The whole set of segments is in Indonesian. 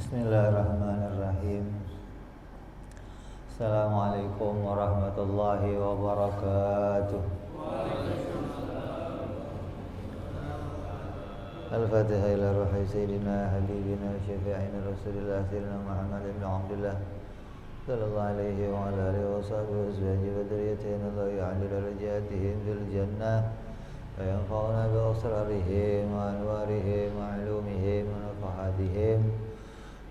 Bismillahirrahmanirrahim. Assalamualaikum warahmatullahi wabarakatuh. Al-Fatihah ila ruhi Sayyidina Habibina Syafi'ina Rasulillah Sayyidina Muhammad ibn Abdullah sallallahu alaihi wa ala alihi wa sahbihi wa azwajihi wa dhurriyyatihi Allah ya'ali darajatihim fil jannah wa yanfa'una bi asrarihim wa anwarihim wa ulumihim wa nafahatihim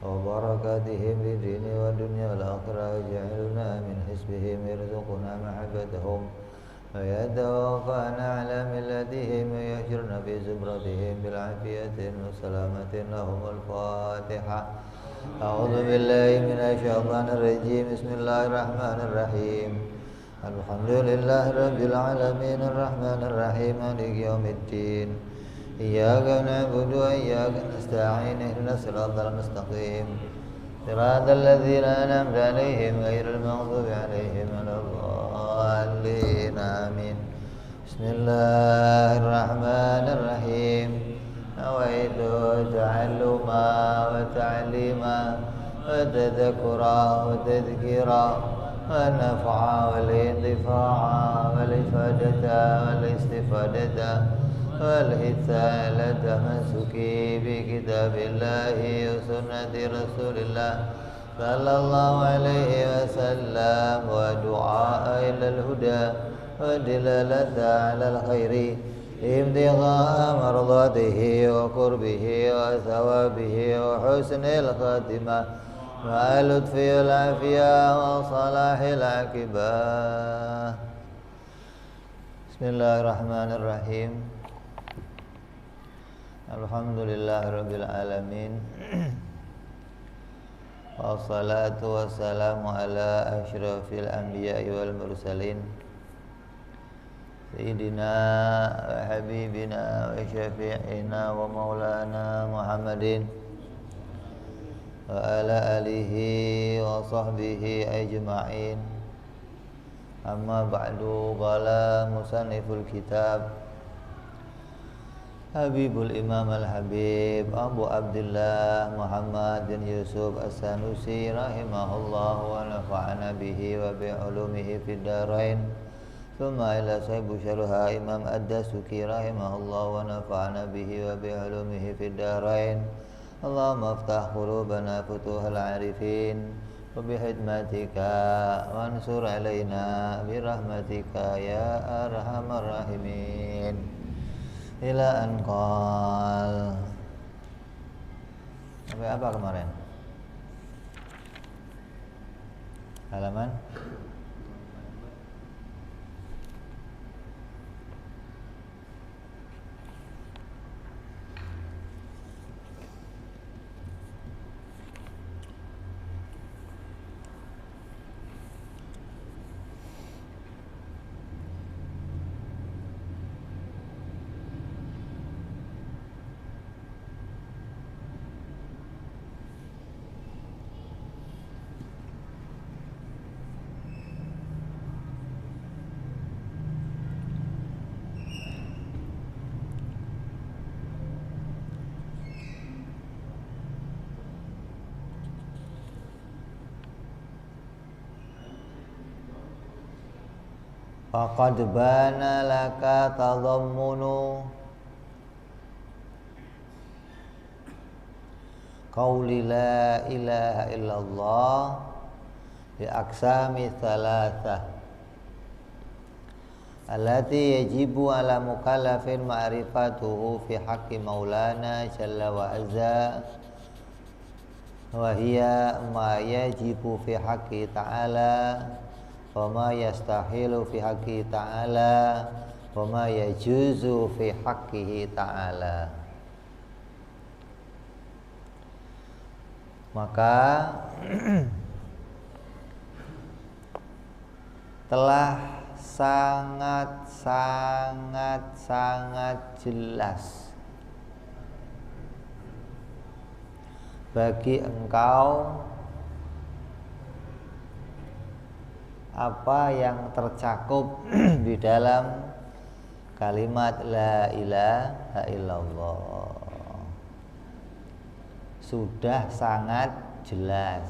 wa barakatihim fi dini wa dunya wal akhirah waj'alna min hisbihim yarzuquna mahabbatahum wa yatawaffana ala millatihim wa yahjurna fi zumratihim bil afiyatin wa salamatin lahumul Fatihah. A'udzu billahi minasy syaithanir rajim. Bismillahirrahmanirrahim. Alhamdulillahi rabbil alamin arrahmanir rahim maliki yaumiddin. Iyyaka na'budu wa iyyaka nasta'in ihdinas siratal mustaqim siratal ladzina an'amta 'alaihim ghairil maghdubi 'alaihim waladdallin amin. Bismillahirrahmanirrahim. Nawaitu ta'alluma wa ta'lima wa tadhakkura wa tadhkira wa naf'a wal intifa'a wal ifadata wal istifadata والهثالة مسكي بكتاب الله وسنة رسول الله صلى الله عليه وسلم ودعاء إلى الهدى ودلالة على الخير ابتغاء مرضاته وقربه وثوابه وحسن الخاتمة مع اللطف والعافية وصلاح العاقبة. Bismillahirrahmanirrahim. Alhamdulillahirabbil alamin. Wassalatu wassalamu ala asyrafil anbiya'i wal mursalin Sayyidina wa habibina wa syafi'ina wa maulana Muhammadin wa ala alihi wa sahbihi ajma'in. Amma ba'du, qala musanniful kitab Habibul Imam Al-Habib Abu Abdullah Muhammad bin Yusuf As-Sanusi rahimahullah wa nafa'ana bihi wa bi'ulumihi fid darain. Thumma ila sahibu syarha Imam Ad-Dasuki rahimahullah wa nafa'ana bihi wa bi'ulumihi fid darain. Allahumma aftah qulubana futuhal arifin wa bihidmatika wansur alaina birahmatika ya arhamar rahimin. Ila anqal. Sampai apa kemarin? Halaman faqad bana laka tadammunu qawli la ilaha illallah bi aqsami thalathah allati yajibu ala mukallafin ma'rifatuhu fi haqqi maulana jalla wa azza wa hiya ma yajibu fi haqqi ta'ala wa ma yastahilu fi haqqi ta'ala wa ma yajuzu fi haqqihi ta'ala. Maka telah sangat jelas bagi engkau apa yang tercakup di dalam kalimat la ilaha illallah. sudah sangat jelas.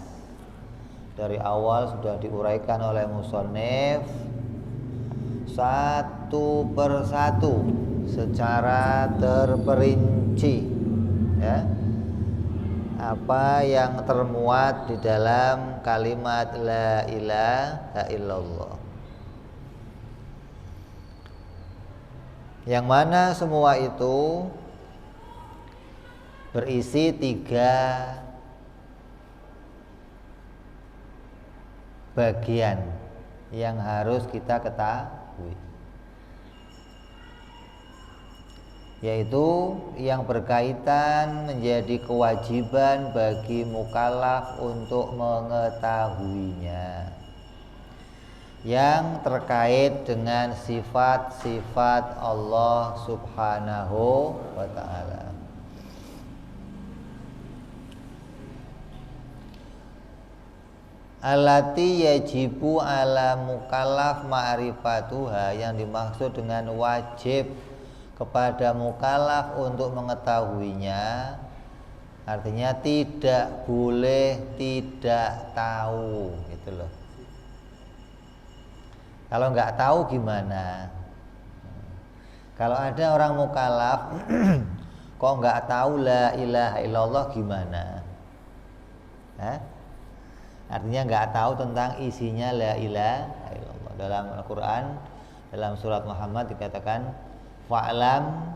Dari awal sudah diuraikan oleh musannif satu persatu secara terperinci, ya, apa yang termuat di dalam kalimat la ilaha illallah, yang mana semua itu berisi 3 bagian yang harus kita ketahui, yaitu yang berkaitan menjadi kewajiban bagi mukallaf untuk mengetahuinya, yang terkait dengan sifat-sifat Allah Subhanahu wa ta'ala. Allati yajibu ala mukallaf ma'rifatuha, yang dimaksud dengan wajib kepada mukallaf untuk mengetahuinya, artinya tidak boleh tidak tahu, gitu loh. Kalau nggak tahu gimana? Kalau ada orang mukallaf kok nggak tahu la ilaha illallah gimana? Hah? Artinya nggak tahu tentang isinya la ilaha illallah. Dalam Al-Quran, dalam surat Muhammad dikatakan fa'lam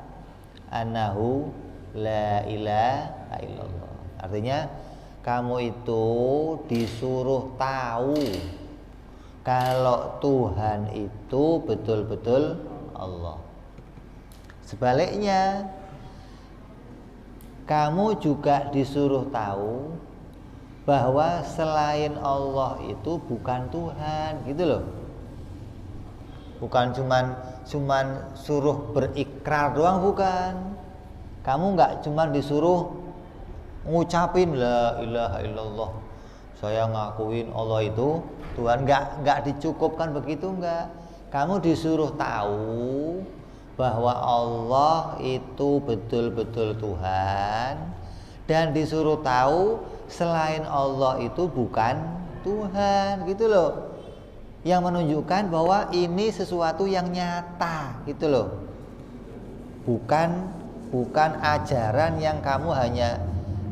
annahu la ilaha illallah. Artinya kamu itu disuruh tahu kalau Tuhan itu betul-betul Allah. Sebaliknya, kamu juga disuruh tahu bahwa selain Allah itu bukan Tuhan, gitu loh. Bukan cuman suruh berikrar doang, bukan. Kamu nggak cuman disuruh ngucapin la ilaha illallah, saya ngakuin Allah itu Tuhan, nggak dicukupkan begitu, enggak. Kamu disuruh tahu bahwa Allah itu betul-betul Tuhan, dan disuruh tahu selain Allah itu bukan Tuhan, gitu loh. Yang menunjukkan bahwa ini sesuatu yang nyata, gitu loh. Bukan ajaran yang kamu hanya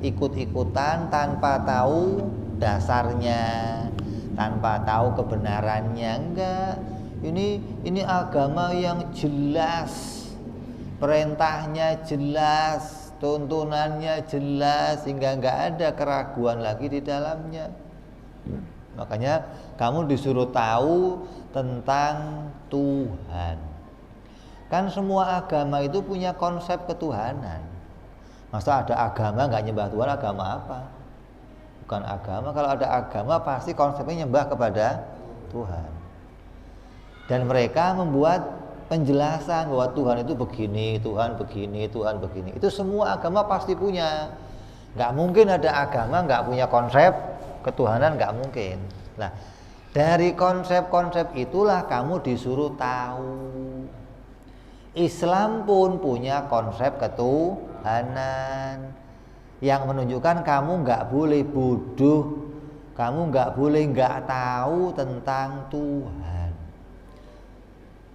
ikut-ikutan tanpa tahu dasarnya, tanpa tahu kebenarannya. Enggak. Ini agama yang jelas, perintahnya jelas, tuntunannya jelas, sehingga nggak ada keraguan lagi di dalamnya. Makanya kamu disuruh tahu tentang Tuhan. Kan semua agama itu punya konsep ketuhanan. Masa ada agama nggak nyembah Tuhan, agama apa? Bukan agama. Kalau ada agama pasti konsepnya nyembah kepada Tuhan. Dan mereka membuat penjelasan bahwa Tuhan itu begini, Tuhan begini, Tuhan begini. Itu semua agama pasti punya. Nggak mungkin ada agama nggak punya konsep ketuhanan, nggak mungkin. Nah, dari konsep-konsep itulah kamu disuruh tahu. Islam pun punya konsep ketuhanan yang menunjukkan kamu nggak boleh bodoh, kamu nggak boleh nggak tahu tentang Tuhan.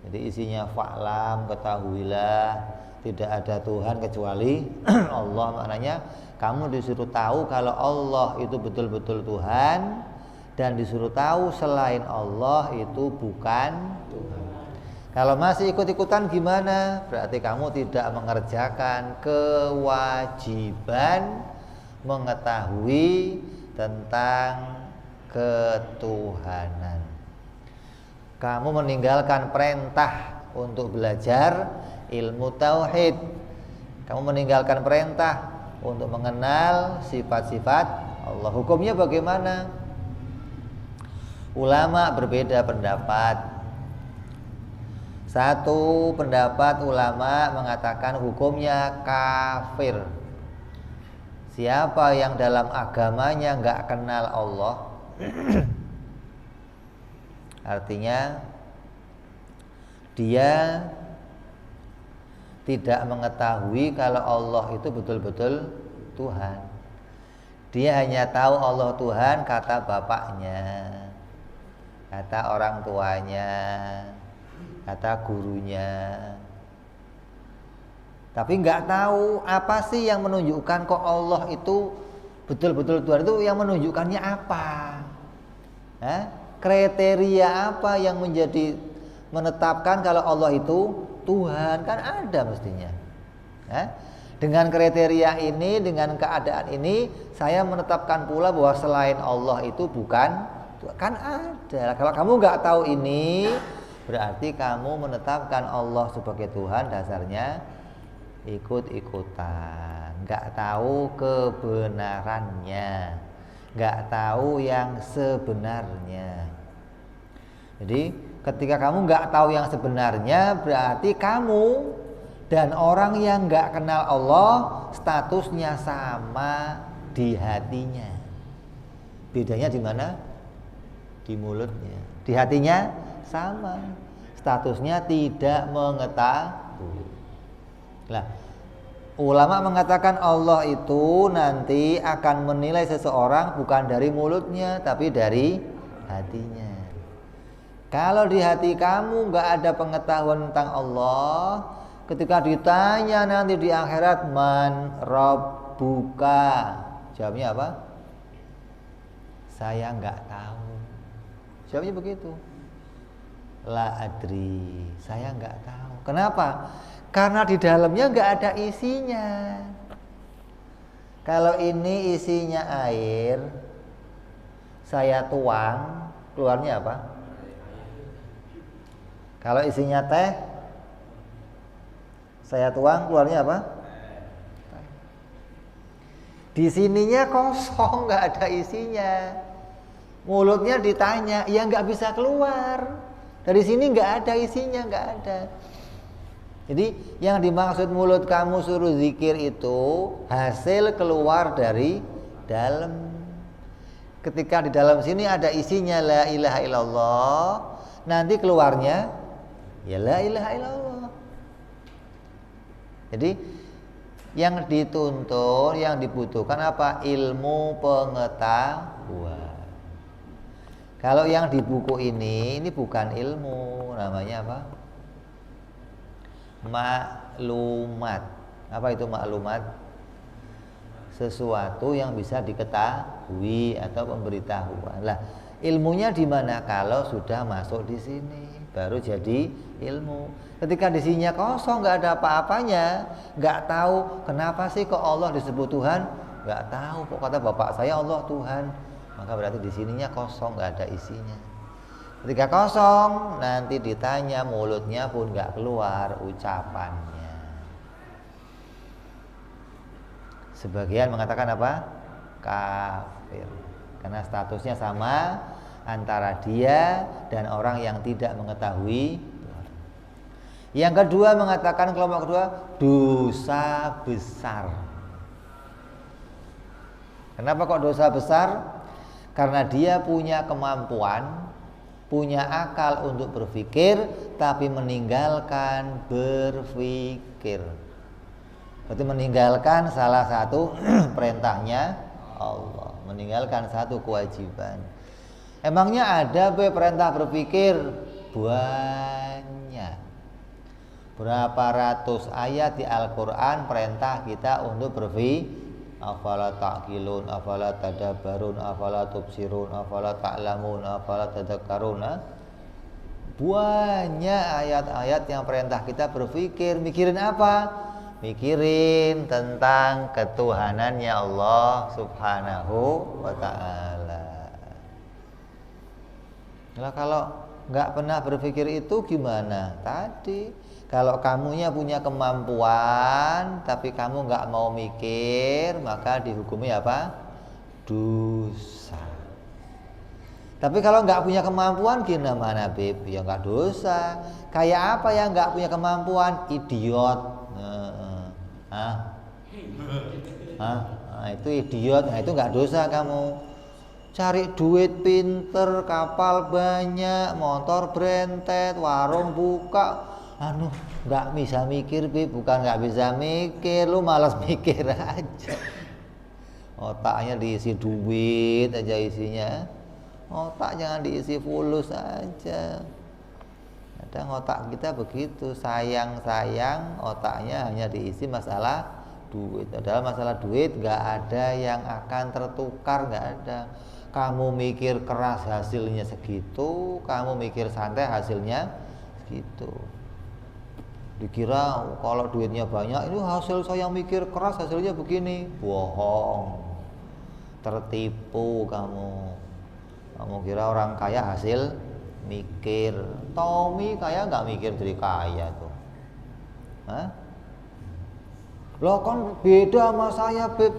Jadi isinya fa'lam, ketahuilah tidak ada Tuhan kecuali Allah. Maknanya kamu disuruh tahu kalau Allah itu betul-betul Tuhan, dan disuruh tahu selain Allah itu bukan Tuhan. Kalau masih ikut-ikutan gimana? Berarti kamu tidak mengerjakan kewajiban mengetahui tentang ketuhanan. Kamu meninggalkan perintah untuk belajar ilmu tauhid. Kamu meninggalkan perintah untuk mengenal sifat-sifat Allah. Hukumnya bagaimana? Ulama berbeda pendapat. Satu pendapat ulama mengatakan hukumnya kafir. Siapa yang dalam agamanya nggak kenal Allah, artinya dia tidak mengetahui kalau Allah itu betul-betul Tuhan. Dia hanya tahu Allah Tuhan kata bapaknya, kata orang tuanya, kata gurunya. Tapi nggak tahu apa sih yang menunjukkan kok Allah itu betul-betul Tuhan, itu yang menunjukkannya apa? Kriteria apa yang menetapkan kalau Allah itu Tuhan? Kan ada mestinya. Dengan kriteria ini, dengan keadaan ini, saya menetapkan pula bahwa selain Allah itu bukan, kan ada. Kalau kamu nggak tahu ini, berarti kamu menetapkan Allah sebagai Tuhan, dasarnya ikut-ikutan, nggak tahu kebenarannya, nggak tahu yang sebenarnya. Jadi ketika kamu nggak tahu yang sebenarnya, berarti kamu dan orang yang nggak kenal Allah statusnya sama di hatinya. Bedanya di mana? Di mulutnya. Di hatinya sama. Statusnya tidak mengetahui. Nah, ulama mengatakan Allah itu nanti akan menilai seseorang bukan dari mulutnya, tapi dari hatinya. Kalau di hati kamu nggak ada pengetahuan tentang Allah, ketika ditanya nanti di akhirat, man rabbuka, jawabnya apa? Saya nggak tahu. Jawabnya begitu. La adri, saya nggak tahu. Kenapa? Karena di dalamnya nggak ada isinya. Kalau ini isinya air, saya tuang, keluarnya apa? Kalau isinya teh, saya tuang, keluarnya apa? Di sininya kosong, nggak ada isinya. Mulutnya ditanya, ya nggak bisa keluar. Dari sini nggak ada isinya, nggak ada. Jadi yang dimaksud mulut kamu suruh zikir itu hasil keluar dari dalam. Ketika di dalam sini ada isinya la ilaha illallah, nanti keluarnya ya la ilaha illallah. Jadi yang dituntut, yang dibutuhkan apa? Ilmu pengetahuan. Kalau yang di buku ini bukan ilmu, namanya apa? Maklumat. Apa itu maklumat? Sesuatu yang bisa diketahui atau pemberitahuan. Lah, ilmunya di mana? Kalau sudah masuk di sini, baru jadi ilmu. Ketika di sininya kosong, nggak ada apa-apanya, nggak tahu kenapa sih kok Allah disebut Tuhan, nggak tahu. Kok kata bapak saya Allah Tuhan, maka berarti di sininya kosong, nggak ada isinya. Ketika kosong, nanti ditanya, mulutnya pun nggak keluar ucapannya. Sebagian mengatakan apa? Kafir. Karena statusnya sama antara dia dan orang yang tidak mengetahui. Yang kedua mengatakan, kelompok kedua, dosa besar. Kenapa kok dosa besar? Karena dia punya kemampuan, punya akal untuk berpikir, tapi meninggalkan berpikir. Berarti meninggalkan salah satu perintahnya Allah, meninggalkan satu kewajiban. Emangnya ada perintah berpikir? Banyak. Berapa ratus ayat di Al-Quran perintah kita untuk berpikir. Afala ta'qilun, afala tadabbarun, afala tubsirun, afala ta'lamun, afala tadakkarun. Banyak ayat-ayat yang perintah kita berpikir. Mikirin apa? Mikirin tentang ketuhanannya Allah Subhanahu wa ta'ala. Nah, kalau nggak pernah berpikir itu gimana? Tadi kalau kamunya punya kemampuan tapi kamu nggak mau mikir, maka dihukumi apa? Dosa. Tapi kalau nggak punya kemampuan gimana, Beb? Ya nggak dosa. Kayak apa yang nggak punya kemampuan? Idiot. Itu idiot. Nah, itu nggak dosa kamu. Cari duit pinter, kapal banyak, motor berentet, warung buka. Nggak bisa mikir, Beb. Bukan nggak bisa mikir, lu malas mikir aja. Otaknya diisi duit aja isinya. Otak jangan diisi fulus aja. Kadang otak kita begitu, sayang-sayang otaknya hanya diisi masalah duit. Padahal masalah duit nggak ada yang akan tertukar, nggak ada. Kamu mikir keras hasilnya segitu, kamu mikir santai hasilnya segitu. Dikira kalau duitnya banyak, itu hasil saya mikir keras hasilnya begini. Bohong, tertipu kamu. Kamu kira orang kaya hasil mikir. Tommy kaya nggak mikir jadi kaya tuh. Hah? Loh kan beda sama saya, Beb.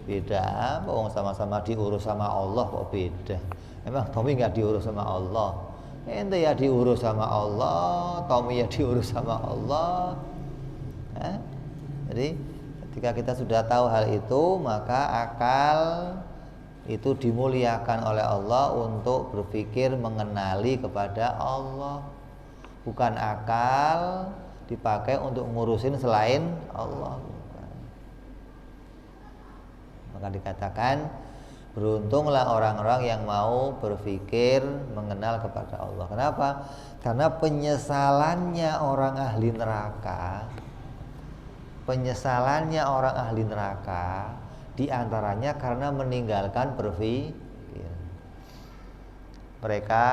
Beda apa? Sama-sama diurus sama Allah kok beda. Emang Tommy nggak diurus sama Allah? Ente ya diurus sama Allah, Tommy ya diurus sama Allah. Jadi ketika kita sudah tahu hal itu, maka akal itu dimuliakan oleh Allah untuk berpikir mengenali kepada Allah. Bukan akal dipakai untuk ngurusin selain Allah. Maka dikatakan beruntunglah orang-orang yang mau berpikir mengenal kepada Allah. Kenapa? Karena penyesalannya orang ahli neraka, diantaranya karena meninggalkan berpikir. Mereka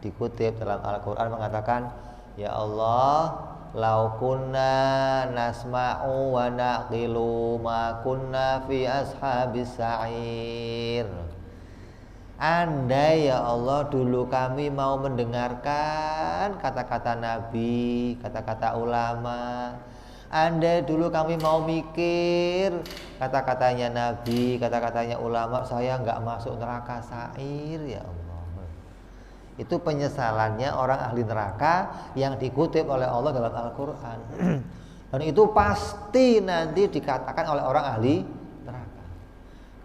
dikutip dalam Al-Quran mengatakan, ya Allah, lau kunna nasma'u wa naqilu ma kunna fi ashabis sa'ir. Andai ya Allah dulu kami mau mendengarkan kata-kata Nabi, kata-kata ulama. Andai dulu kami mau mikir kata-katanya Nabi, kata-katanya ulama, saya nggak masuk neraka sa'ir ya Allah. Itu penyesalannya orang ahli neraka yang dikutip oleh Allah dalam Al-Quran. Dan itu pasti nanti dikatakan oleh orang ahli neraka.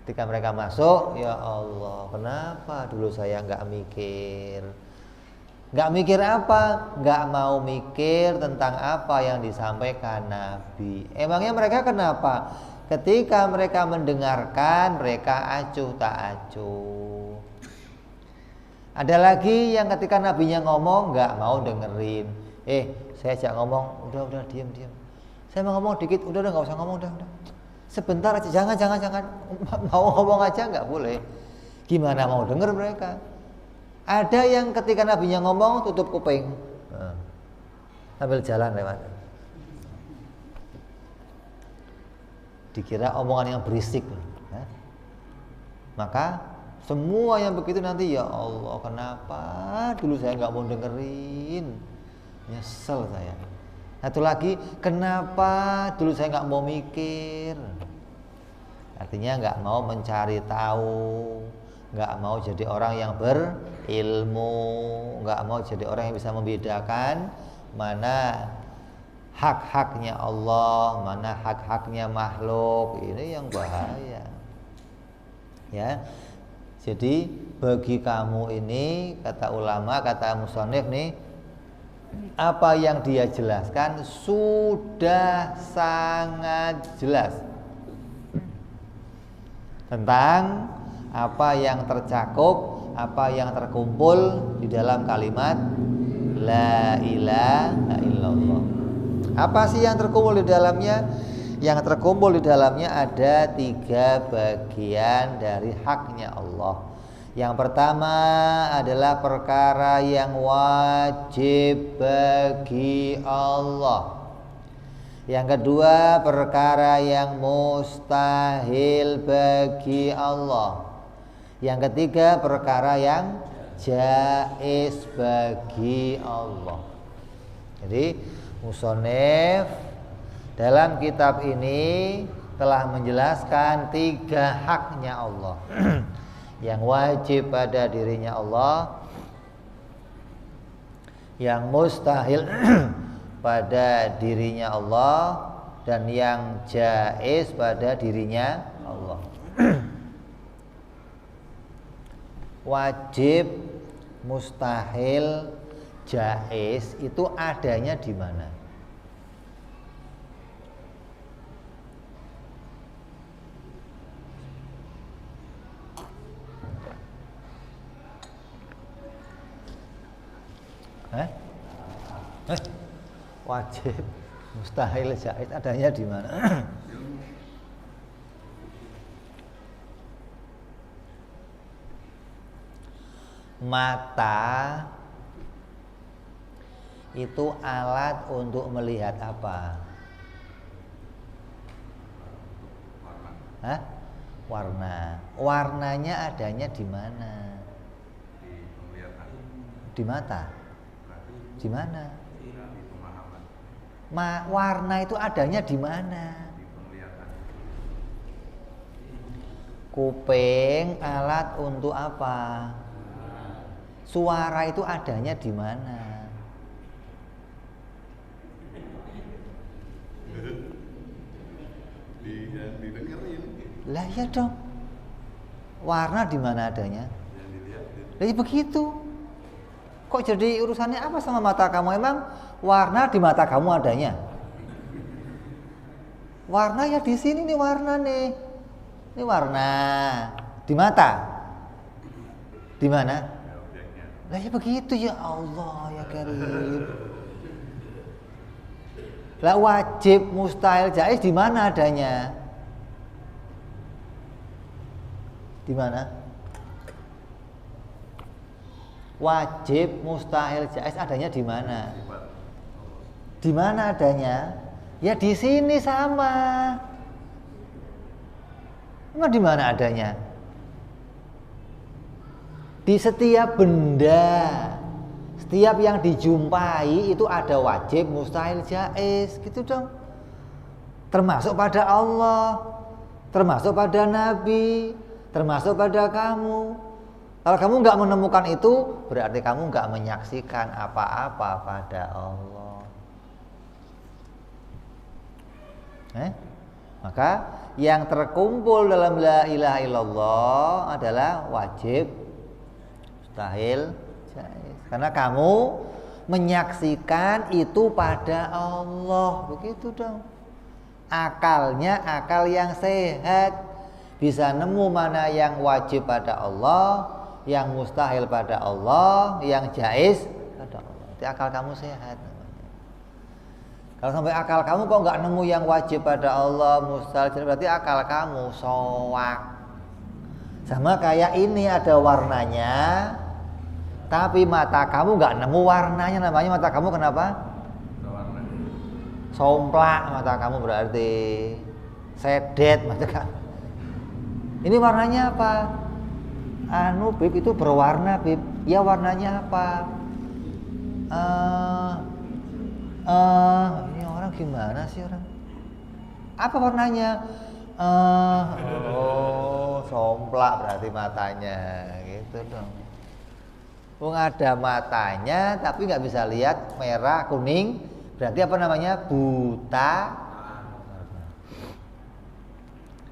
Ketika mereka masuk, ya Allah, kenapa dulu saya nggak mikir? Nggak mikir apa? Nggak mau mikir tentang apa yang disampaikan Nabi. Emangnya mereka kenapa? Ketika mereka mendengarkan, mereka acuh tak acuh. Ada lagi yang ketika nabinya ngomong nggak mau dengerin. Saya ajak ngomong, udah diam. Saya mau ngomong dikit, udah nggak usah ngomong, udah. Sebentar aja, jangan. Mau ngomong aja nggak boleh. Gimana mau denger mereka? Ada yang ketika nabinya ngomong tutup kuping, sambil jalan lewat. Dikira omongan yang berisik. Maka semua yang begitu nanti, ya Allah, kenapa dulu saya nggak mau dengerin, nyesel saya. Satu lagi, kenapa dulu saya nggak mau mikir. Artinya nggak mau mencari tahu, nggak mau jadi orang yang berilmu, nggak mau jadi orang yang bisa membedakan mana hak-haknya Allah, mana hak-haknya makhluk. Ini yang bahaya. Ya. Jadi bagi kamu ini, kata ulama, kata musannif nih, apa yang dia jelaskan sudah sangat jelas tentang apa yang tercakup, apa yang terkumpul di dalam kalimat La ilaha illallah. Apa sih yang terkumpul di dalamnya? Yang terkumpul di dalamnya ada 3 bagian dari haknya Allah. Yang pertama adalah perkara yang wajib bagi Allah. Yang kedua perkara yang mustahil bagi Allah. Yang ketiga perkara yang jaiz bagi Allah. Jadi musannif dalam kitab ini telah menjelaskan 3 haknya Allah yang wajib pada dirinya Allah, yang mustahil pada dirinya Allah, dan yang jaiz pada dirinya Allah. Wajib, mustahil, jaiz itu adanya di mana? Eh? Wajib, mustahil, jaiz adanya di mana? Mata itu alat untuk melihat apa? Hah? Warna. Warnanya adanya di mana? Di mata. Di mana? Warna itu adanya di mana? Kuping alat untuk apa? Suara itu adanya di mana? Didengerin. Lah ya dong. Warna di mana adanya? Lah ya begitu. Kok jadi urusannya apa sama mata kamu? Emang warna di mata kamu adanya? Warna ya di sini nih warna nih. Ini warna di mata. Di mana? Lah ya begitu ya Allah ya Karim. Lah wajib, mustahil, jaiz di mana adanya? Di mana? Wajib, mustahil, jaiz adanya di mana? Di mana adanya? Ya di sini sama. Emang di mana adanya? Di setiap benda, setiap yang dijumpai itu ada wajib, mustahil, jaiz, gitu dong. Termasuk pada Allah, termasuk pada Nabi, termasuk pada kamu. Kalau kamu nggak menemukan itu, berarti kamu nggak menyaksikan apa-apa pada Allah. Maka yang terkumpul dalam la ilaha illallah adalah wajib, mustahil, jaiz. Karena kamu menyaksikan itu pada Allah, begitu dong. Akalnya akal yang sehat, bisa nemu mana yang wajib pada Allah, yang mustahil pada Allah, yang jaiz pada Allah. Itu akal kamu sehat. Kalau sampai akal kamu kok nggak nemu yang wajib pada Allah, mustahil, berarti akal kamu soak. Sama kayak ini ada warnanya, tapi mata kamu nggak nemu warnanya. Namanya mata kamu kenapa? Somplak mata kamu berarti, sedet mata kamu. Ini warnanya apa? Anu Bib, itu berwarna Bib. Ya warnanya apa? Ini orang gimana sih orang? Apa warnanya? Somplak berarti matanya, gitu dong. Ada matanya tapi nggak bisa lihat merah, kuning, berarti apa namanya? Buta.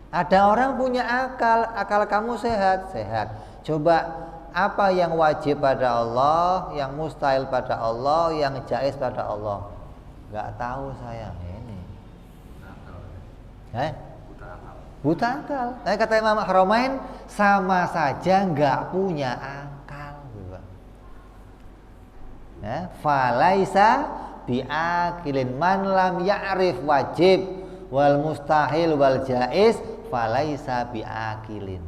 Ada orang punya akal, akal kamu sehat, sehat. Coba apa yang wajib pada Allah, yang mustahil pada Allah, yang jaiz pada Allah? Nggak tahu saya ini. Buta akal. Nah, kata Imam Haramain, sama saja nggak punya akal. Falaisa biakilin man lam ya'rif wajib wal mustahil wal jaiz falaisa biakilin.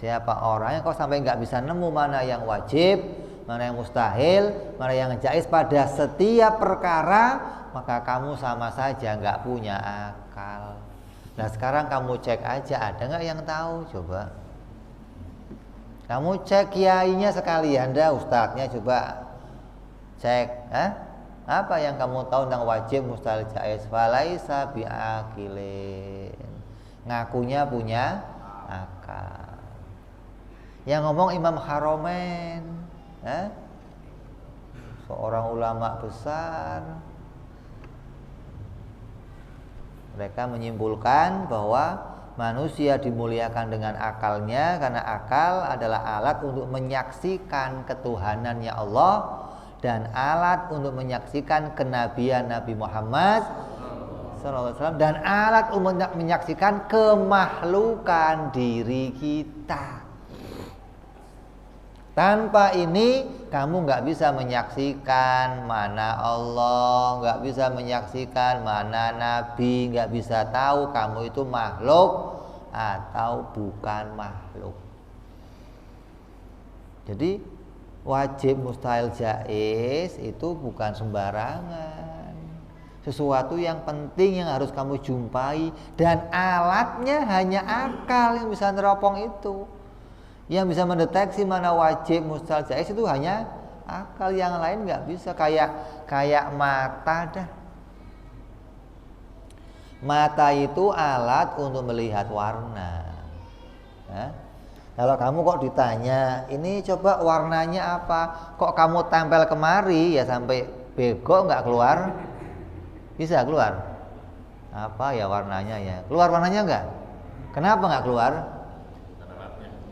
Siapa orang yang kok sampai nggak bisa nemu mana yang wajib, mana yang mustahil, mana yang jaiz pada setiap perkara, maka kamu sama saja nggak punya akal. Nah sekarang kamu cek aja, ada nggak yang tahu? Coba kamu cek kiainya sekalian, dah ustadznya coba cek, apa yang kamu tahu tentang wajib, mustahil, jaiz? Falaisa biakilin. Ngakunya punya akal. Yang ngomong Imam Haramain, seorang ulama besar. Mereka menyimpulkan bahwa manusia dimuliakan dengan akalnya karena akal adalah alat untuk menyaksikan ketuhanannya Allah dan alat untuk menyaksikan kenabian Nabi Muhammad SAW dan alat untuk menyaksikan kemakhlukan diri kita. Tanpa ini kamu nggak bisa menyaksikan mana Allah, nggak bisa menyaksikan mana Nabi, nggak bisa tahu kamu itu makhluk atau bukan makhluk. Jadi wajib, mustahil, jaiz itu bukan sembarangan. Sesuatu yang penting yang harus kamu jumpai, dan alatnya hanya akal yang bisa neropong itu. Yang bisa mendeteksi mana wajib, mustahil, jaiz itu hanya akal, yang lain nggak bisa. Kayak mata dah. Mata itu alat untuk melihat warna. Kalau kamu kok ditanya, ini coba warnanya apa? Kok kamu tempel kemari ya sampai bego nggak keluar? Bisa keluar? Apa ya warnanya ya? Keluar warnanya nggak? Kenapa nggak keluar?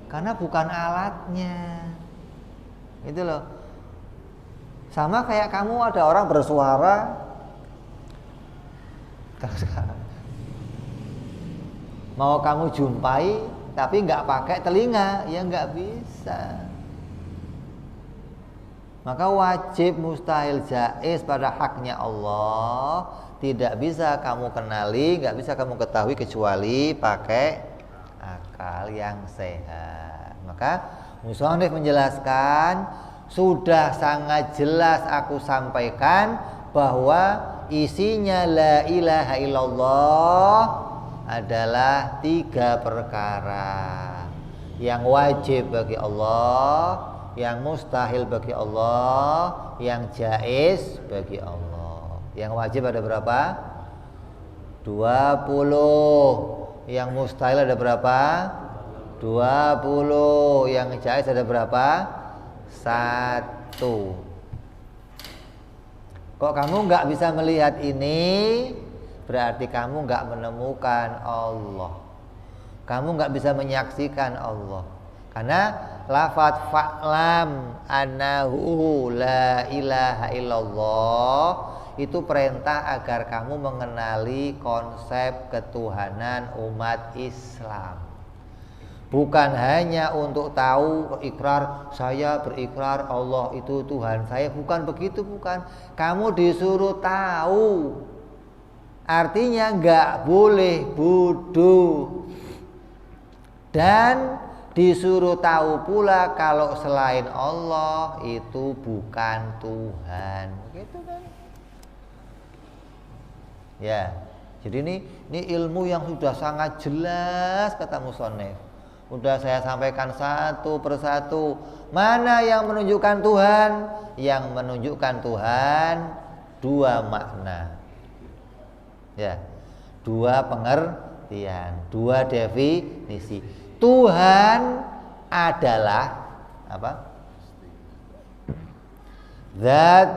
Karena bukan alatnya. Itu loh. Sama kayak kamu ada orang bersuara, mau kamu jumpai tapi nggak pakai telinga, ya nggak bisa. Maka wajib, mustahil, jaiz pada haknya Allah tidak bisa kamu kenali, nggak bisa kamu ketahui kecuali pakai akal yang sehat. Maka musannif menjelaskan, sudah sangat jelas aku sampaikan bahwa isinya la ilaha illallah adalah 3 perkara yang wajib bagi Allah, yang mustahil bagi Allah, yang jaiz bagi Allah. Yang wajib ada berapa? 20. Yang mustahil ada berapa? 20. Yang jaiz ada berapa? 1. Kok kamu nggak bisa melihat ini, berarti kamu nggak menemukan Allah. Kamu nggak bisa menyaksikan Allah. Karena lafadz fa'lam annahu la ilaha illallah itu perintah agar kamu mengenali konsep ketuhanan umat Islam. Bukan hanya untuk tahu ikrar, saya berikrar Allah itu Tuhan saya, bukan begitu, bukan. Kamu disuruh tahu. Artinya nggak boleh bodoh. Dan disuruh tahu pula kalau selain Allah itu bukan Tuhan. Begitu kan? Ya. Jadi ini ilmu yang sudah sangat jelas kata musannif. Udah saya sampaikan satu persatu. Mana yang menunjukkan Tuhan? Yang menunjukkan Tuhan 2 makna. Ya. 2 pengertian, 2 definisi. Tuhan adalah apa? Zat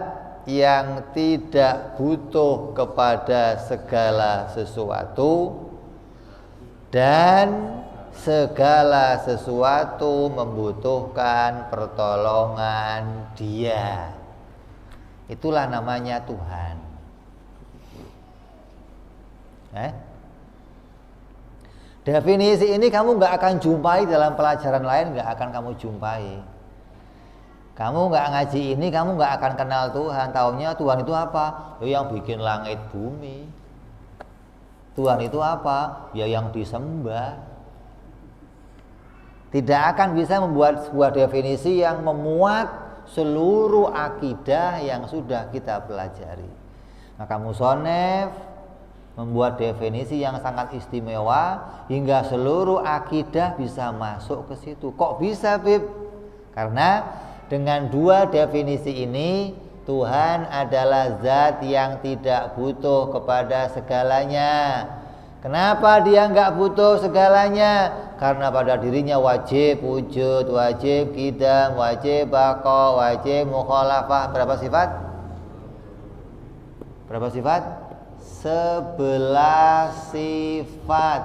yang tidak butuh kepada segala sesuatu dan segala sesuatu membutuhkan pertolongan Dia. Itulah namanya Tuhan. Definisi ini kamu nggak akan jumpai dalam pelajaran lain, nggak akan kamu jumpai. Kamu nggak ngaji ini, kamu nggak akan kenal Tuhan. Taunya Tuhan itu apa? Ya yang bikin langit bumi. Tuhan itu apa? Ya yang disembah. Tidak akan bisa membuat sebuah definisi yang memuat seluruh akidah yang sudah kita pelajari. Maka musannif membuat definisi yang sangat istimewa hingga seluruh akidah bisa masuk ke situ. Kok bisa, Bib? Karena dengan 2 definisi ini, Tuhan adalah zat yang tidak butuh kepada segalanya. Kenapa dia nggak butuh segalanya? Karena pada dirinya wajib wujud, wajib qidam, wajib baqa, wajib mukhalafah. Berapa sifat? Berapa sifat? 11 sifat.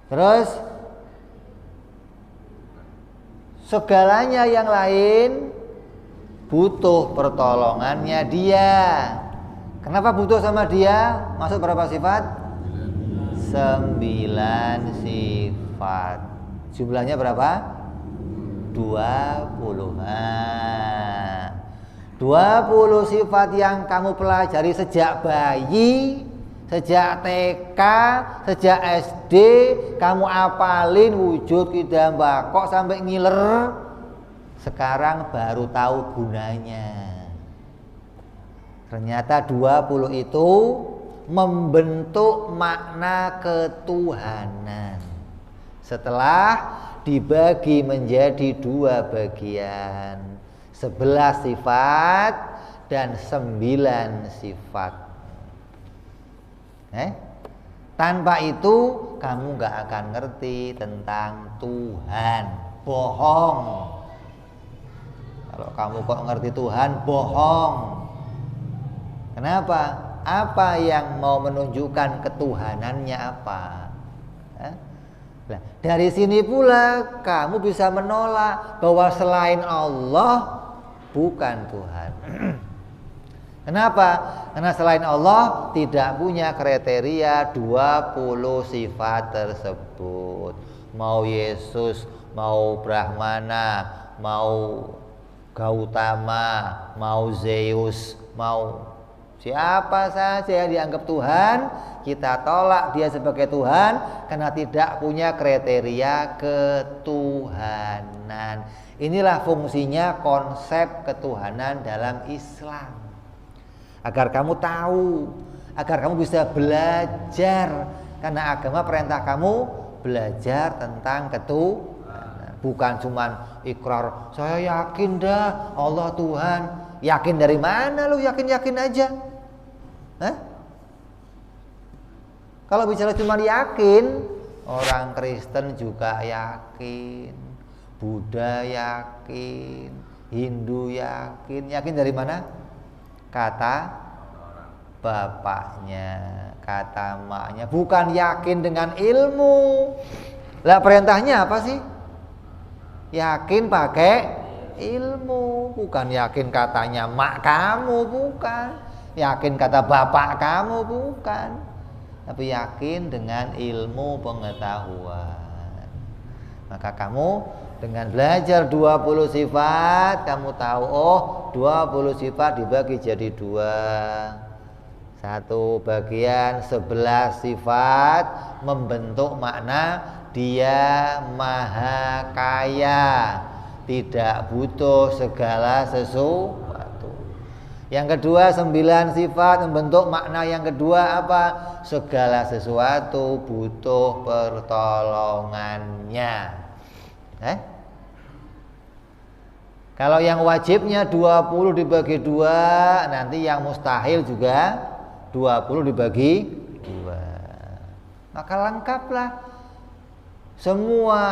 Terus segalanya yang lain butuh pertolongannya Dia. Kenapa butuh sama Dia? Masuk berapa sifat? 9 sifat. Jumlahnya berapa? 20. 20 sifat yang kamu pelajari sejak bayi, sejak TK, sejak SD, kamu apalin wujud kidam bakok sampai ngiler. Sekarang baru tahu gunanya. Ternyata 20 itu membentuk makna ketuhanan. Setelah dibagi menjadi 2 bagian, 11 sifat dan 9 sifat. Tanpa itu kamu gak akan ngerti tentang Tuhan. Bohong. Kalau kamu kok ngerti Tuhan, bohong. Kenapa? Apa yang mau menunjukkan ketuhanannya apa? Nah, dari sini pula kamu bisa menolak bahwa selain Allah bukan Tuhan. Kenapa? Karena selain Allah tidak punya kriteria 20 sifat tersebut. Mau Yesus, mau Brahmana, mau Gautama, mau Zeus, mau siapa saja yang dianggap Tuhan, kita tolak dia sebagai Tuhan karena tidak punya kriteria ketuhanan. Inilah fungsinya konsep ketuhanan dalam Islam. Agar kamu tahu, agar kamu bisa belajar. Karena agama perintah kamu belajar tentang ketuhanan. Bukan cuman ikrar, saya yakin dah Allah Tuhan. Yakin dari mana lu? Yakin-yakin aja. Kalau bicara cuma yakin, orang Kristen juga yakin, Buddha yakin, Hindu yakin. Yakin dari mana? Kata bapaknya, kata maknya. Bukan yakin dengan ilmu. Lah perintahnya apa sih? Yakin pakai ilmu. Bukan yakin katanya mak kamu, bukan. Yakin kata bapak kamu, bukan. Tapi yakin dengan ilmu pengetahuan. Maka kamu dengan belajar 20 sifat, kamu tahu, oh 20 sifat dibagi jadi 2. Satu bagian 11 sifat membentuk makna dia maha kaya, tidak butuh segala sesuatu. Yang kedua 9 sifat membentuk makna yang kedua apa? Segala sesuatu butuh pertolongannya. Kalau yang wajibnya 20 dibagi 2, nanti yang mustahil juga 20 dibagi 2. Maka lengkaplah semua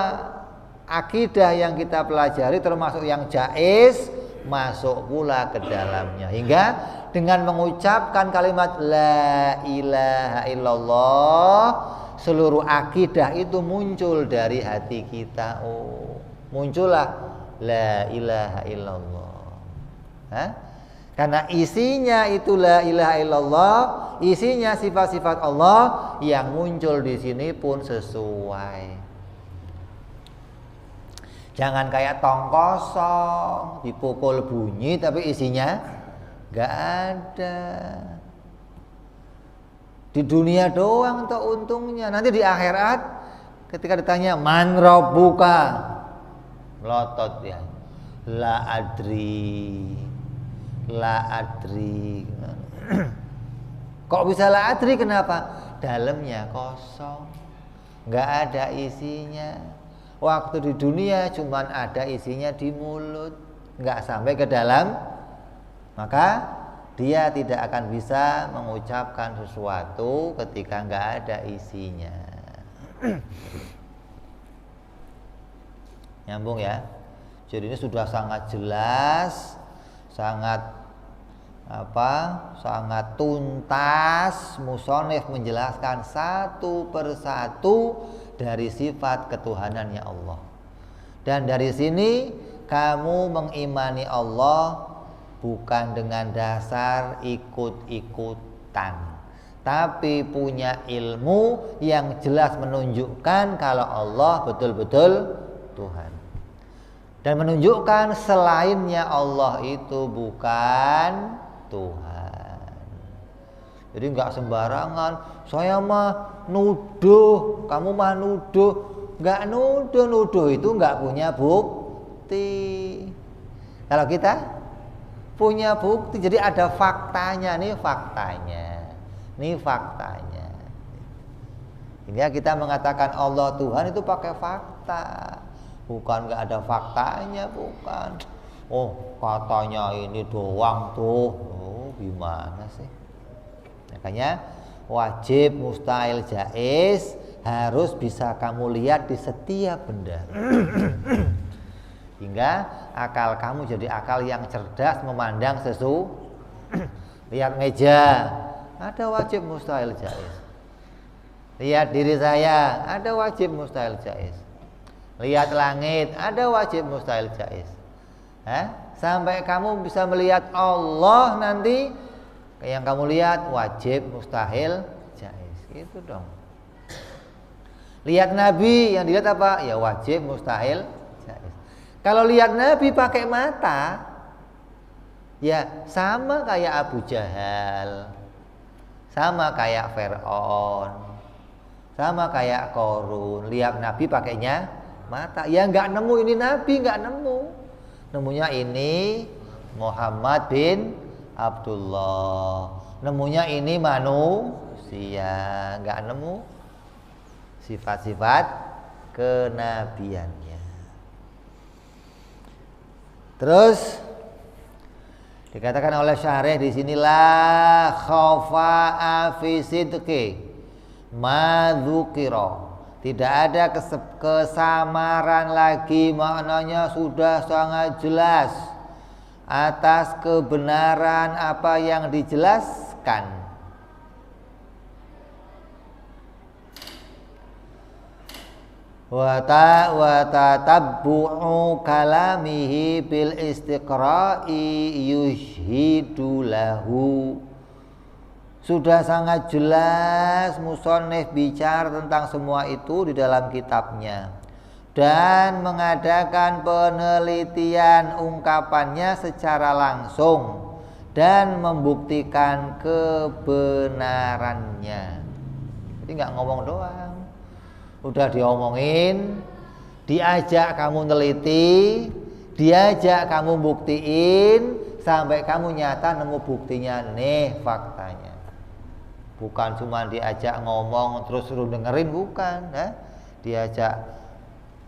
akidah yang kita pelajari termasuk yang jaiz masuk pula ke dalamnya. Hingga dengan mengucapkan kalimat la ilaha illallah, seluruh akidah itu muncul dari hati kita. Oh, muncullah la ilaha illallah. Karena isinya itu la ilaha illallah, isinya sifat-sifat Allah, yang muncul di sini pun sesuai. Jangan kayak tong kosong, dipukul bunyi tapi isinya gak ada. Di dunia doang tuh untungnya. Nanti di akhirat ketika ditanya man rabbuka, melotot ya. La adri. La adri. Kok bisa la adri? Kenapa? Dalamnya kosong, gak ada isinya. Waktu di dunia cuman ada isinya di mulut, gak sampai ke dalam. Maka dia tidak akan bisa mengucapkan sesuatu ketika nggak ada isinya. Nyambung ya. Jadi ini sudah sangat jelas, sangat tuntas. Musonef menjelaskan satu persatu dari sifat ketuhanannya Allah. Dan dari sini kamu mengimani Allah bukan dengan dasar ikut-ikutan, tapi punya ilmu yang jelas menunjukkan kalau Allah betul-betul Tuhan. dan menunjukkan selainnya Allah itu bukan Tuhan. Jadi nggak sembarangan, saya mah nuduh, kamu mah nuduh, nggak nuduh itu nggak punya bukti. Kalau kita punya bukti, jadi ada faktanya, nih faktanya. Hingga kita mengatakan Allah Tuhan itu pakai fakta. Bukan nggak ada faktanya, bukan. Oh, katanya ini doang tuh. Oh, gimana sih? Makanya wajib, mustahil, jaiz harus bisa kamu lihat di setiap benda. Hingga akal kamu jadi akal yang cerdas memandang sesuatu. Lihat meja, ada wajib, mustahil, jaiz. Lihat diri saya, ada wajib, mustahil, jaiz. Lihat langit, ada wajib, mustahil, jaiz. Sampai kamu bisa melihat Allah nanti, yang kamu lihat wajib, mustahil, jaiz. Gitu dong. Lihat Nabi, yang dilihat apa? Ya wajib, mustahil, jaiz. Kalau lihat Nabi pakai mata, ya sama kayak Abu Jahal, sama kayak Fir'aun, sama kayak Korun. Lihat Nabi pakainya mata, ya nggak nemu ini Nabi, nggak nemu. Nemunya ini Muhammad bin Abdullah, nemunya ini manusia, nggak nemu sifat-sifat kenabiannya. Terus dikatakan oleh syarih di sinilah khafa'a fi sidqi ma dzukira. Tidak ada kesamaran lagi, maknanya sudah sangat jelas atas kebenaran apa yang dijelaskan. Wa tatabbu'u kalamihi bil istiqra'i yushhidu lahu. Sudah sangat jelas musannif bicara tentang semua itu di dalam kitabnya dan mengadakan penelitian ungkapannya secara langsung dan membuktikan kebenarannya. Jadi nggak ngomong doang, udah diomongin, diajak kamu teliti, diajak kamu buktiin sampai kamu nyata nemu buktinya, nih faktanya. Bukan cuma diajak ngomong terus suruh dengerin, bukan. Diajak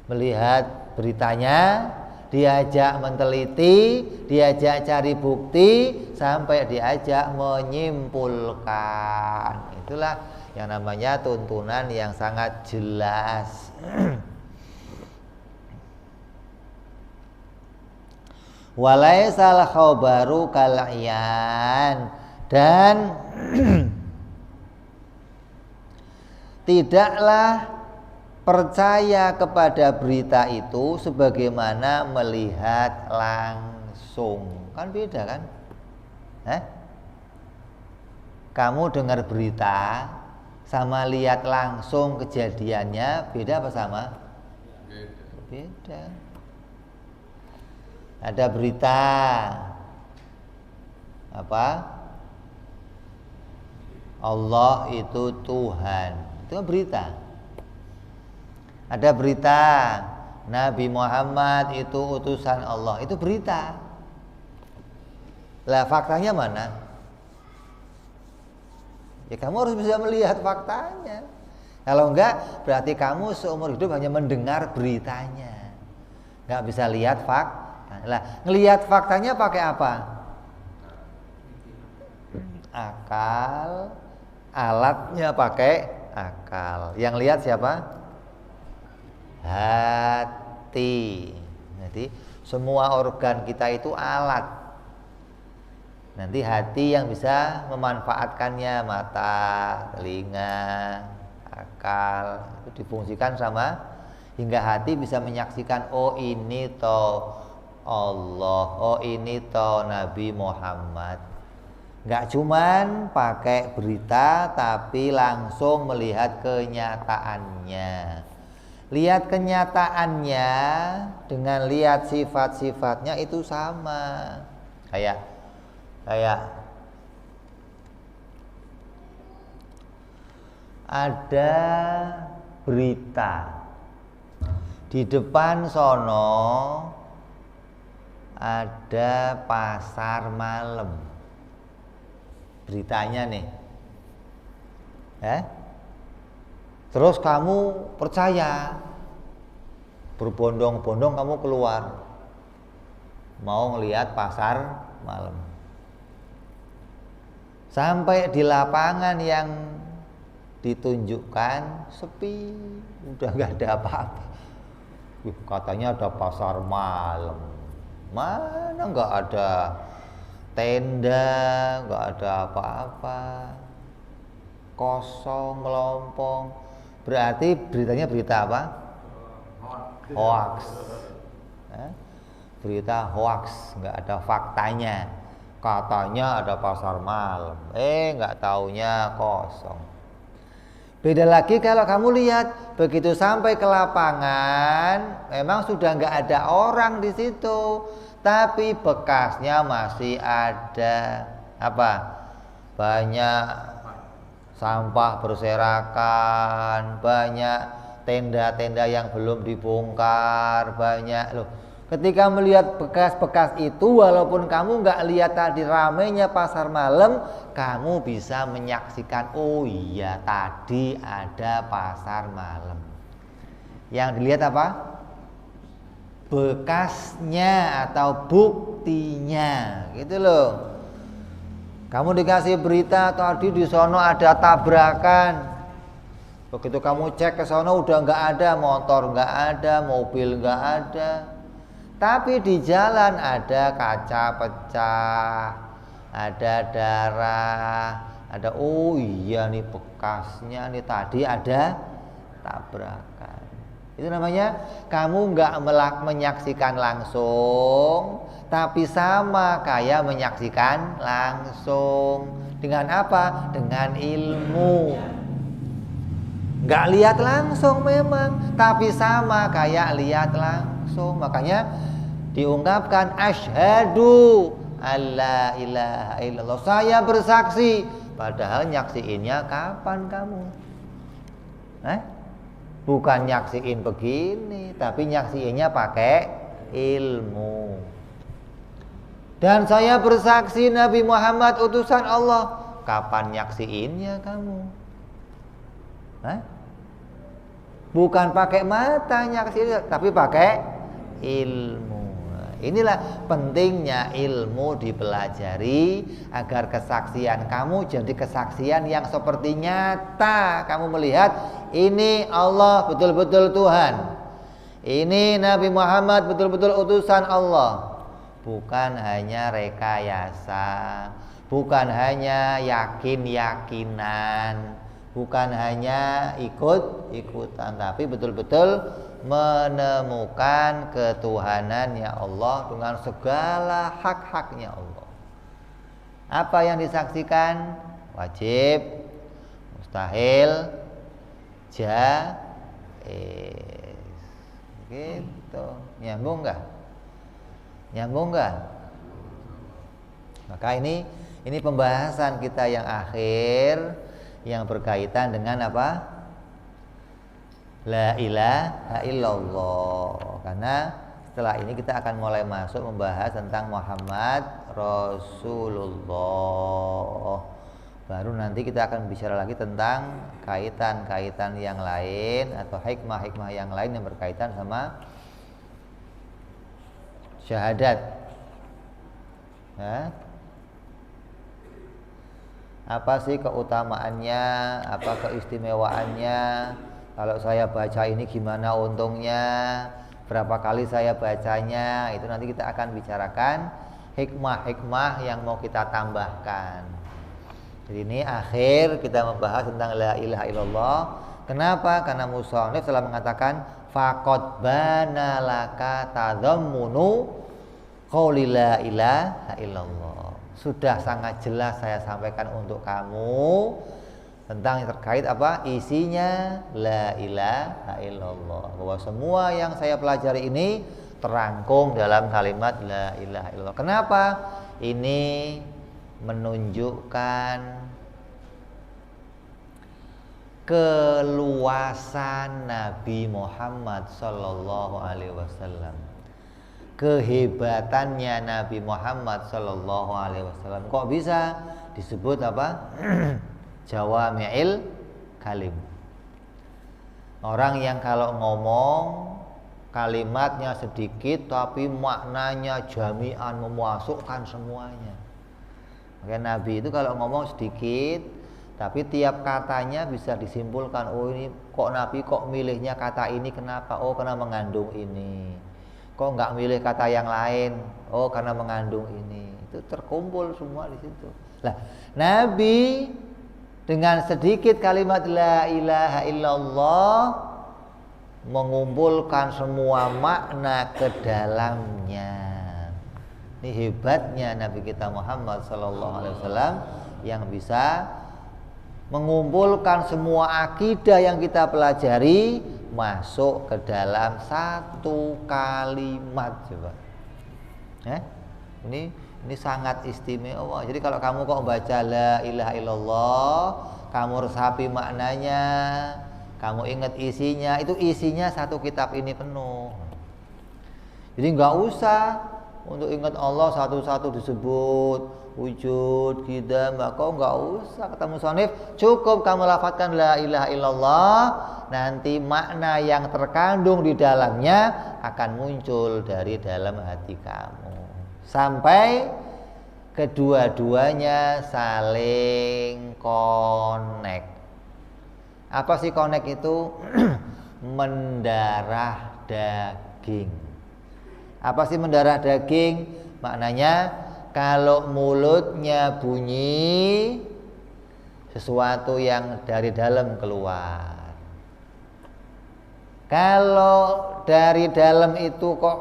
melihat beritanya, diajak menteliti, diajak cari bukti, sampai diajak menyimpulkan. Itulah yang namanya tuntunan yang sangat jelas. Walaisal khabaru kal'iyan, dan tidaklah percaya kepada berita itu sebagaimana melihat langsung. Kan beda kan? Kamu dengar berita sama lihat langsung kejadiannya, beda apa sama? Beda. Ada berita apa? Allah itu Tuhan. Itu berita. Ada berita Nabi Muhammad itu utusan Allah, itu berita. Lah faktanya mana? Ya kamu harus bisa melihat faktanya. Kalau enggak, berarti kamu seumur hidup hanya mendengar beritanya, enggak bisa lihat fakta. Lah ngelihat faktanya pakai apa? Akal. Alatnya pakai akal. Yang lihat siapa? Hati. Jadi semua organ kita itu alat. Nanti hati yang bisa memanfaatkannya, mata, telinga, akal, itu difungsikan sama hingga hati bisa menyaksikan, oh ini toh Allah, oh ini toh Nabi Muhammad. Nggak cuman pakai berita, tapi langsung melihat kenyataannya. Lihat kenyataannya dengan lihat sifat-sifatnya itu sama. Kayak ada berita di depan sono ada pasar malam. Beritanya nih. Terus kamu percaya, berbondong-bondong kamu keluar mau ngelihat pasar malam. Sampai di lapangan yang ditunjukkan sepi, udah gak ada apa-apa. Katanya ada pasar malam, mana gak ada tenda, gak ada apa-apa, kosong, melompong. Berarti beritanya berita apa? Hoax. Berita hoax, nggak ada faktanya. Katanya ada pasar malam, nggak taunya kosong. Beda lagi kalau kamu lihat begitu sampai ke lapangan, memang sudah nggak ada orang di situ, tapi bekasnya masih ada. Apa? Banyak sampah berserakan, banyak tenda-tenda yang belum dibongkar, banyak loh. Ketika melihat bekas-bekas itu, walaupun kamu nggak lihat tadi ramainya pasar malam, kamu bisa menyaksikan, oh iya tadi ada pasar malam. Yang dilihat apa? Bekasnya atau buktinya, gitu loh. Kamu dikasih berita tadi di sono ada tabrakan. Begitu kamu cek ke sono udah nggak ada, motor nggak ada, mobil nggak ada. Tapi di jalan ada kaca pecah, ada darah, ada oh iya nih bekasnya nih tadi ada tabrakan. Itu namanya kamu nggak menyaksikan langsung, tapi sama kayak menyaksikan langsung. Dengan apa? Dengan ilmu. Nggak lihat langsung memang, tapi sama kayak lihat langsung. Makanya diungkapkan asyhadu alla ilaha illallah, saya bersaksi. Padahal nyaksiinnya kapan kamu? Bukan nyaksiin begini, tapi nyaksiinnya pakai ilmu. Dan saya bersaksi Nabi Muhammad utusan Allah. Kapan nyaksiinnya kamu? Bukan pakai mata nyaksiin, tapi pakai ilmu. Inilah pentingnya ilmu dipelajari agar kesaksian kamu jadi kesaksian yang seperti nyata. Kamu melihat ini Allah betul-betul Tuhan, ini Nabi Muhammad betul-betul utusan Allah. Bukan hanya rekayasa, bukan hanya yakin-yakinan, bukan hanya ikut-ikutan, tapi betul-betul menemukan ketuhanannya Allah dengan segala hak-haknya Allah. Apa yang disaksikan? Wajib, mustahil, jaiz. Gitu. Nyambung nggak? Nyambung nggak? Maka ini pembahasan kita yang akhir yang berkaitan dengan apa? La ilaha illallah. Karena setelah ini kita akan mulai masuk membahas tentang Muhammad Rasulullah. Baru nanti kita akan bicara lagi tentang kaitan-kaitan yang lain atau hikmah-hikmah yang lain yang berkaitan sama syahadat. Apa sih keutamaannya? Apa keistimewaannya? Kalau saya baca ini gimana untungnya? Berapa kali saya bacanya? Itu nanti kita akan bicarakan hikmah-hikmah yang mau kita tambahkan. Jadi ini akhir kita membahas tentang la ilaha illallah. Kenapa? Karena musannif telah mengatakan faqad bana laka tadhammunu qauli la ilaha illallah. Sudah sangat jelas saya sampaikan untuk kamu tentang terkait apa? Isinya la ilaha illallah. Bahwa semua yang saya pelajari ini terangkum dalam kalimat la ilaha illallah. Kenapa? Ini menunjukkan keluasan Nabi Muhammad sallallahu alaihi wasallam. Kehebatannya Nabi Muhammad sallallahu alaihi wasallam. Kok bisa disebut apa? Jawami'il kalim. Orang yang kalau ngomong kalimatnya sedikit tapi maknanya jami'an, memasukkan semuanya. Maka Nabi itu kalau ngomong sedikit tapi tiap katanya bisa disimpulkan, oh ini kok Nabi kok milihnya kata ini kenapa? Oh karena mengandung ini. Kok nggak milih kata yang lain? Oh karena mengandung ini. Itu terkumpul semua di situ. Lah, Nabi dengan sedikit kalimat la ilaha illallah mengumpulkan semua makna ke dalamnya. Ini hebatnya Nabi kita Muhammad sallallahu alaihi wasallam yang bisa mengumpulkan semua akidah yang kita pelajari masuk ke dalam satu kalimat. Coba ini sangat istimewa. Jadi kalau kamu kok baca la ilaha illallah, kamu resapi maknanya, kamu ingat isinya, itu isinya satu kitab ini penuh. Jadi nggak usah untuk ingat Allah satu-satu disebut wujud, qidam, baqo, nggak usah kata musannif, cukup kamu lafadzkan la ilaha illallah, nanti makna yang terkandung di dalamnya akan muncul dari dalam hati kamu sampai kedua-duanya saling connect. Apa sih connect itu? Mendarah daging. Apa sih mendarah daging? Maknanya kalau mulutnya bunyi, sesuatu yang dari dalam keluar. Kalau dari dalam itu kok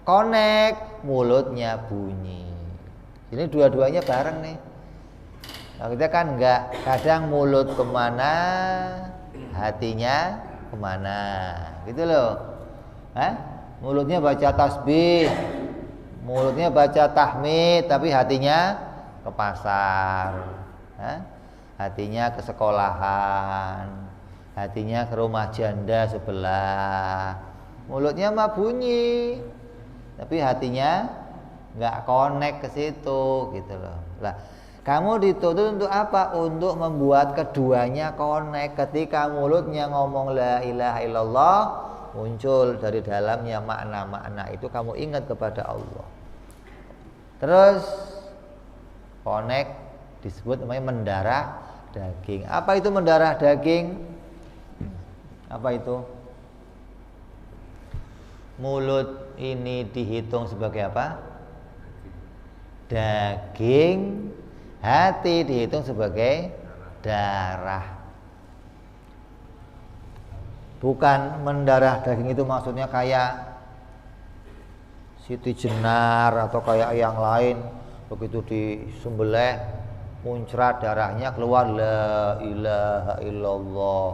connect, mulutnya bunyi. Ini dua-duanya bareng nih. Nah, kita kan enggak, kadang mulut kemana, hatinya kemana, gitu loh. Mulutnya baca tasbih, mulutnya baca tahmid, tapi hatinya ke pasar, hatinya ke sekolahan, hatinya ke rumah janda sebelah. Mulutnya mah bunyi, tapi hatinya nggak connect ke situ, gitu loh. Lah, kamu dituntut untuk apa? Untuk membuat keduanya connect. Ketika mulutnya ngomong la ilaha illallah, muncul dari dalamnya makna-makna itu, kamu ingat kepada Allah. Terus connect disebut namanya mendarah daging. Apa itu mendarah daging? Apa itu? Mulut ini dihitung sebagai apa? Daging. Hati dihitung sebagai darah. Bukan mendarah daging itu maksudnya kayak Siti Jenar atau kayak yang lain, begitu disembelih muncrat darahnya keluar la ilaha illallah.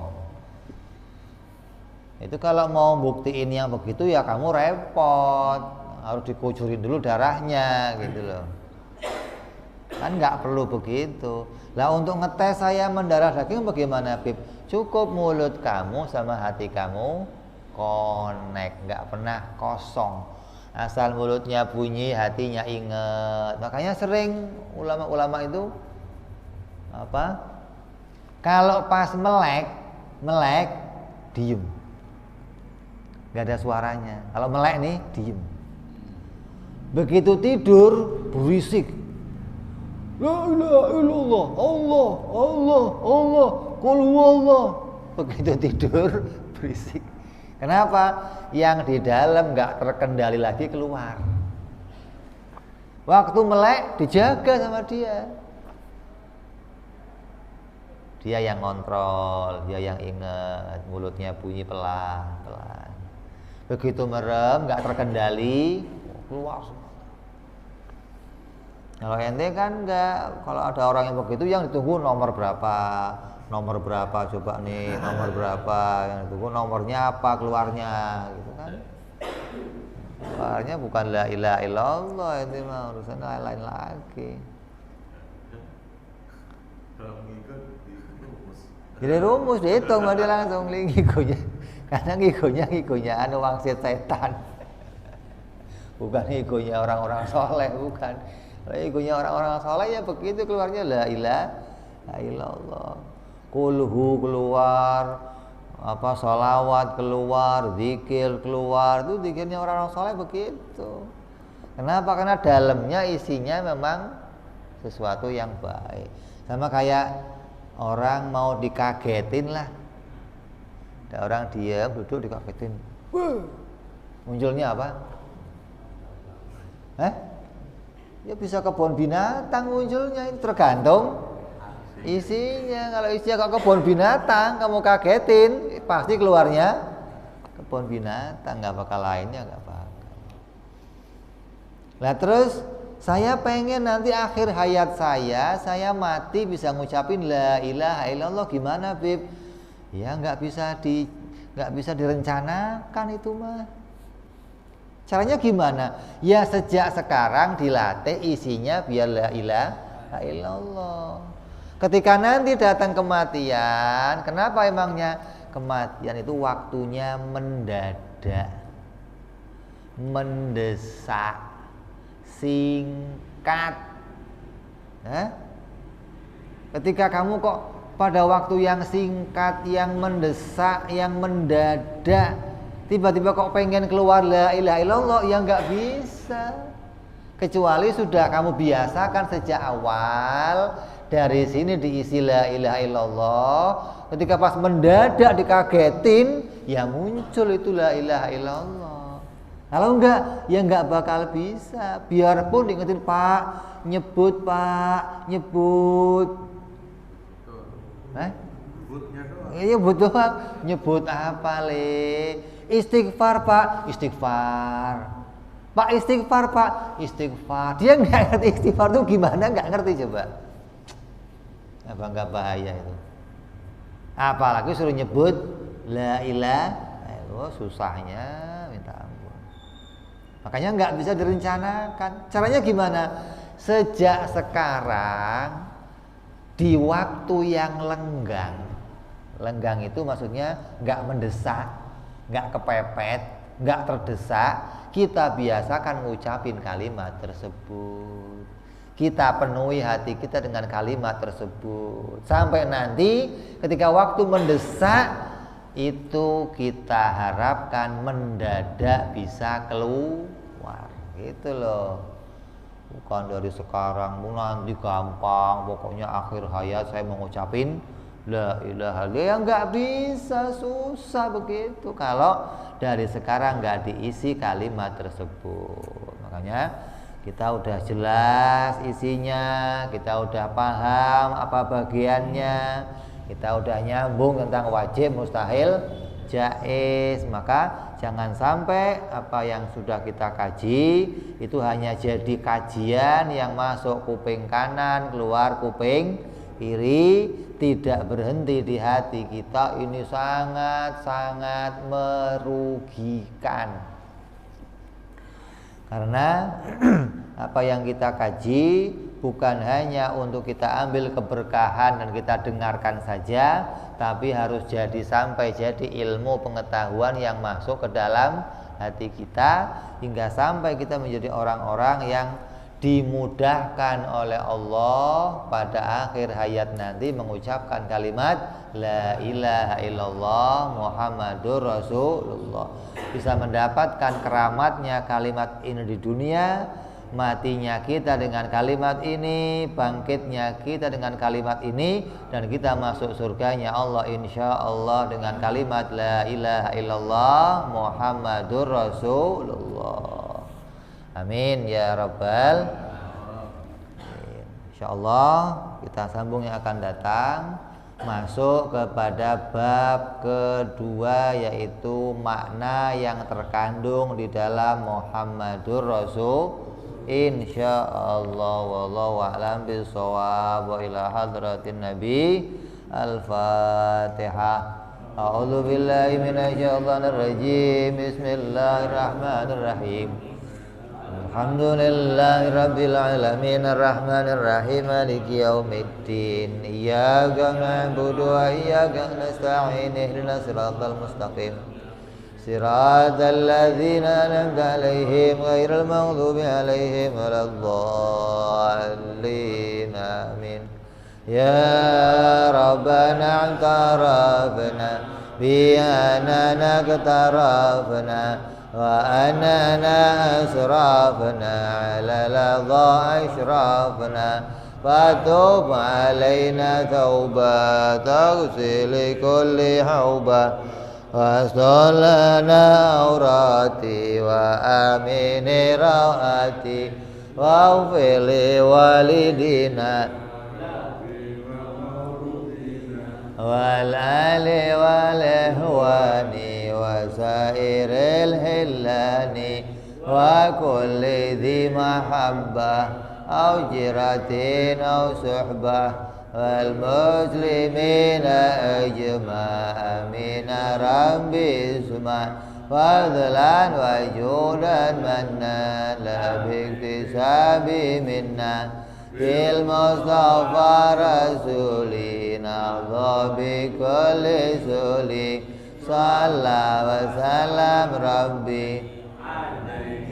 Itu kalau mau buktiin yang begitu ya kamu repot, harus dikucurin dulu darahnya, gitu loh. Kan nggak perlu begitu. Lah untuk ngetes saya mendarah daging bagaimana, Bib? Cukup mulut kamu sama hati kamu connect, nggak pernah kosong. Asal mulutnya bunyi, hatinya inget. Makanya sering ulama-ulama itu apa? Kalau pas melek diem, nggak ada suaranya. Kalau melek nih diem. Begitu tidur berisik. La ilaha illallah, Allah, Allah, Allah, qul huwallah. Begitu tidur berisik. Kenapa? Yang di dalam nggak terkendali lagi keluar. Waktu melek dijaga sama dia. Dia yang ngontrol, dia yang ingat, mulutnya bunyi pelan-pelan. Begitu merem, nggak terkendali, keluar semua. Kalau ente kan enggak, kalau ada orang yang begitu yang ditunggu nomor berapa, nomor berapa coba nih, nomor berapa yang itu, nomornya apa keluarnya gitu kan. Keluarnya bukan la ilaha illallah, itu mah urusan lain lagi. Jadi rumus dihitung dia langsung ngikunya. Karena ngikunya anu wangsit setan. Bukan ngikunya orang-orang soleh, bukan. Kalau ngikunya orang-orang soleh ya begitu keluarnya la ilaha illallah. Kulhu keluar, apa sholawat keluar, zikir keluar, itu zikirnya orang-orang soleh begitu. Kenapa? Karena dalamnya isinya memang sesuatu yang baik. Sama kayak orang mau dikagetin lah. Ada orang diam duduk dikagetin. Munculnya apa? Ya bisa kebun binatang munculnya, ini tergantung isinya. Kalau isinya kok kebun binatang, kamu kagetin, pasti keluarnya kebun binatang, nggak bakal lainnya, nggak bakal. Nah terus saya pengen nanti akhir hayat saya mati bisa ngucapin la ilaha illallah, gimana Bib? Ya nggak bisa direncanakan itu mah. Caranya gimana? Ya sejak sekarang dilatih isinya biar la ilaha illallah. Ketika nanti datang kematian, kenapa emangnya? Kematian itu waktunya mendadak, mendesak, singkat. Ketika kamu kok pada waktu yang singkat, yang mendesak, yang mendadak, tiba-tiba kok pengen keluar la ilaha illallah, ya nggak bisa. Kecuali sudah kamu biasakan sejak awal, dari sini diisi la ilaha illallah. Ketika pas mendadak dikagetin, ya muncul itu la ilaha illallah. Kalau enggak, ya enggak bakal bisa. Biarpun diingetin Pak, nyebut. Iya betul doang. Nyebut apa le? Istighfar Pak, istighfar. Pak istighfar Pak, istighfar. Dia nggak ngerti istighfar itu gimana, nggak ngerti coba. Apa nggak bahaya itu? Apalagi suruh nyebut la ilaha illallah, susahnya minta ampun. Makanya nggak bisa direncanakan. Caranya gimana? Sejak sekarang di waktu yang lenggang itu maksudnya nggak mendesak, nggak kepepet, nggak terdesak, kita biasakan ngucapin kalimat tersebut. Kita penuhi hati kita dengan kalimat tersebut. Sampai nanti ketika waktu mendesak, itu kita harapkan mendadak bisa keluar. Gitu loh. Bukan dari sekarang, nanti gampang. Pokoknya akhir hayat saya mengucapin la ilaha illallah, ya nggak bisa, susah begitu kalau dari sekarang nggak diisi kalimat tersebut. Makanya kita udah jelas isinya, kita udah paham apa bagiannya, kita udah nyambung tentang wajib, mustahil, jaiz. Maka jangan sampai apa yang sudah kita kaji itu hanya jadi kajian yang masuk kuping kanan, keluar kuping kiri, tidak berhenti di hati kita. Ini sangat-sangat merugikan, karena apa yang kita kaji bukan hanya untuk kita ambil keberkahan dan kita dengarkan saja, tapi harus sampai jadi ilmu pengetahuan yang masuk ke dalam hati kita, hingga sampai kita menjadi orang-orang yang dimudahkan oleh Allah pada akhir hayat nanti mengucapkan kalimat la ilaha illallah Muhammadur Rasulullah, bisa mendapatkan keramatnya kalimat ini di dunia, matinya kita dengan kalimat ini, bangkitnya kita dengan kalimat ini, dan kita masuk surganya Allah insya Allah dengan kalimat la ilaha illallah Muhammadur Rasulullah. Amin ya rabbal alamin. Insyaallah kita sambung yang akan datang, masuk kepada bab kedua, yaitu makna yang terkandung di dalam Muhammadur Rasul. Insyaallah wallahu a'lam bishawab. Wa ila hadratin nabi Al-Fatihah. A'udzu billahi minasyaitonir rajim. Bismillahirrahmanirrahim. Alhamdulillahi rabbil alamin arrahmanir rahim maliki yaumiddin. Iyyaka na'budu wa iyyaka nasta'in. Ihdinas siratal mustaqim. Siratal ladzina an'amta 'alaihim ghairil maghdubi 'alaihim waladdallin. Amin. Ya Rabbana i'tarafna bi annana iqtarafna wa annana asrafna 'ala ladha ashrafna fatub 'alaina tauba taghsil kulli hauba wastur lana aurati wa amini rawati waghfir li walidina wal ali wal ihwani wa sairil hillani wa kulli dhi mahabbah aw jiratin aw suhbah wal muslimina ajma'a min rabbi isma' fadlan wa judan manna la biktisabi minna fil mustafa rasulina dhabi kulli suli salla wa salam rabbi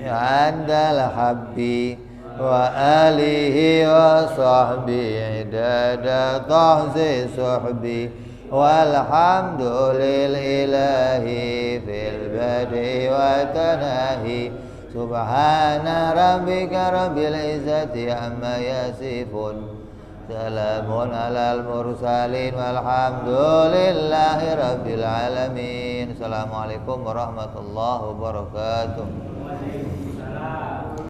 andal habbi wa alihi wa sahbihi idada tahzi suhbi walhamdulillahi fil badi wa tanahi subhana rabbika rabbil izzati amma yasifun salamun alal mursalin walhamdulillahi rabbil alamin. Assalamualaikum warahmatullahi wabarakatuh.